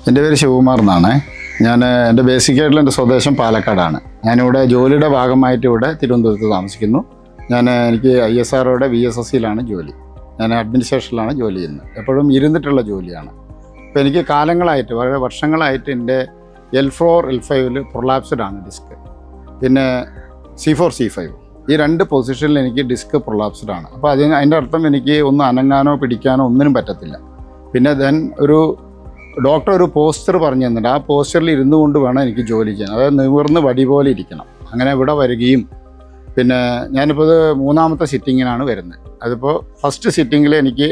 എൻ്റെ പേര് ശിവകുമാർ എന്നാണ്. എൻ്റെ ബേസിക്കായിട്ടുള്ള എൻ്റെ സ്വദേശം പാലക്കാടാണ്. ഞാനിവിടെ ജോലിയുടെ ഭാഗമായിട്ട് ഇവിടെ തിരുവനന്തപുരത്ത് താമസിക്കുന്നു. എനിക്ക് ISROയുടെ VSSCയിലാണ് ജോലി. ഞാൻ അഡ്മിനിസ്ട്രേഷനിലാണ് ജോലി ചെയ്യുന്നത്. എപ്പോഴും ഇരുന്നിട്ടുള്ള ജോലിയാണ്. അപ്പോൾ എനിക്ക് കാലങ്ങളായിട്ട് വളരെ വർഷങ്ങളായിട്ട് എൻ്റെ L4 L5 പ്രൊലാപ്സ്ഡാണ് ഡിസ്ക്. പിന്നെ C4 C5 ഈ രണ്ട് പൊസിഷനിൽ എനിക്ക് ഡിസ്ക് പ്രൊലാപ്സ്ഡാണ്. അപ്പോൾ അതിൻ്റെ അർത്ഥം എനിക്ക് ഒന്ന് അനങ്ങാനോ പിടിക്കാനോ ഒന്നിനും പറ്റത്തില്ല. പിന്നെ ഒരു ഡോക്ടർ ഒരു പോസ്റ്റർ പറഞ്ഞു തന്നിട്ട് ആ പോസ്റ്ററിൽ ഇരുന്നു കൊണ്ട് വേണം എനിക്ക് ജോലി ചെയ്യാൻ. അതായത് നിവർന്ന് വടി പോലെ ഇരിക്കണം. അങ്ങനെ ഇവിടെ വരികയും പിന്നെ ഞാനിപ്പോൾ ഇത് 3ാമത്തെ സിറ്റിങ്ങിനാണ് വരുന്നത്. അതിപ്പോൾ ഫസ്റ്റ് സിറ്റിങ്ങിൽ എനിക്ക്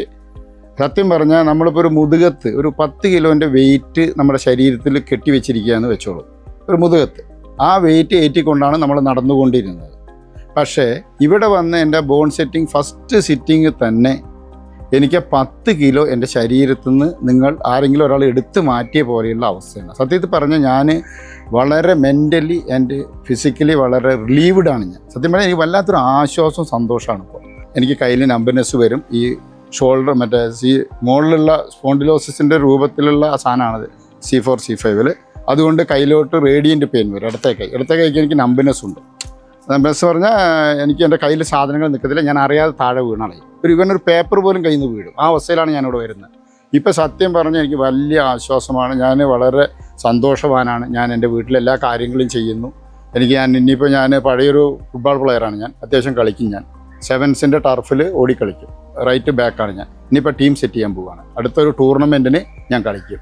സത്യം പറഞ്ഞാൽ നമ്മളിപ്പോൾ ഒരു മുതുകത്ത് ഒരു 10 കിലോൻ്റെ വെയിറ്റ് നമ്മുടെ ശരീരത്തിൽ കെട്ടിവെച്ചിരിക്കുകയെന്ന് വെച്ചോളൂ. ഒരു മുതുകത്ത് ആ വെയിറ്റ് ഏറ്റിക്കൊണ്ടാണ് നമ്മൾ നടന്നുകൊണ്ടിരുന്നത്. പക്ഷേ ഇവിടെ വന്ന് എൻ്റെ ബോൺ സെറ്റിംഗ് ഫസ്റ്റ് സിറ്റിങ് തന്നെ എനിക്ക് 10 കിലോ എൻ്റെ ശരീരത്തിൽ നിന്ന് നിങ്ങൾ ആരെങ്കിലും ഒരാൾ എടുത്തു മാറ്റിയ പോലെയുള്ള അവസ്ഥയാണ്. സത്യത്തിൽ പറഞ്ഞാൽ ഞാൻ വളരെ മെൻ്റലി ആൻഡ് ഫിസിക്കലി വളരെ റിലീവ്ഡാണ് ഞാൻ. സത്യം പറഞ്ഞാൽ എനിക്ക് വല്ലാത്തൊരു ആശ്വാസവും സന്തോഷമാണ്. ഇപ്പോൾ എനിക്ക് കയ്യിൽ നമ്പനെസ് വരും. ഈ ഷോൾഡർ മുകളിലുള്ള സ്പോണ്ടിലോസിസിൻ്റെ രൂപത്തിലുള്ള സാധനമാണത് C4 C5. അതുകൊണ്ട് കയ്യിലോട്ട് റേഡിയൻ്റ് പെയിൻ വരും. ഇടത്തെ കൈക്ക് എനിക്ക് നമ്പനെസ് ഉണ്ട്. നമ്പനെസ് പറഞ്ഞാൽ എനിക്ക് എൻ്റെ കയ്യിൽ സാധനങ്ങൾ നിൽക്കത്തില്ല. ഞാൻ അറിയാതെ താഴെ വീണളയും. ഒരു പേപ്പർ പോലും കയ്യിൽ നിന്ന് വീഴും. ആ അവസ്ഥയിലാണ് ഞാനിവിടെ വരുന്നത്. ഇപ്പോൾ സത്യം പറഞ്ഞാൽ എനിക്ക് വലിയ ആശ്വാസമാണ്. ഞാൻ വളരെ സന്തോഷവാനാണ്. ഞാൻ എൻ്റെ വീട്ടിലെല്ലാ കാര്യങ്ങളും ചെയ്യുന്നു. ഇനിയിപ്പോൾ ഞാൻ പഴയൊരു ഫുട്ബോൾ പ്ലെയറാണ്. ഞാൻ അത്യാവശ്യം കളിക്കും. ഞാൻ 7ൻ്റെ ടർഫിൽ ഓടിക്കളിക്കും. റൈറ്റ് ബാക്കാണ് ഞാൻ. ഇനിയിപ്പോൾ ടീം സെറ്റ് ചെയ്യാൻ പോവുകയാണ്. അടുത്തൊരു ടൂർണമെൻറ്റിന് ഞാൻ കളിക്കും.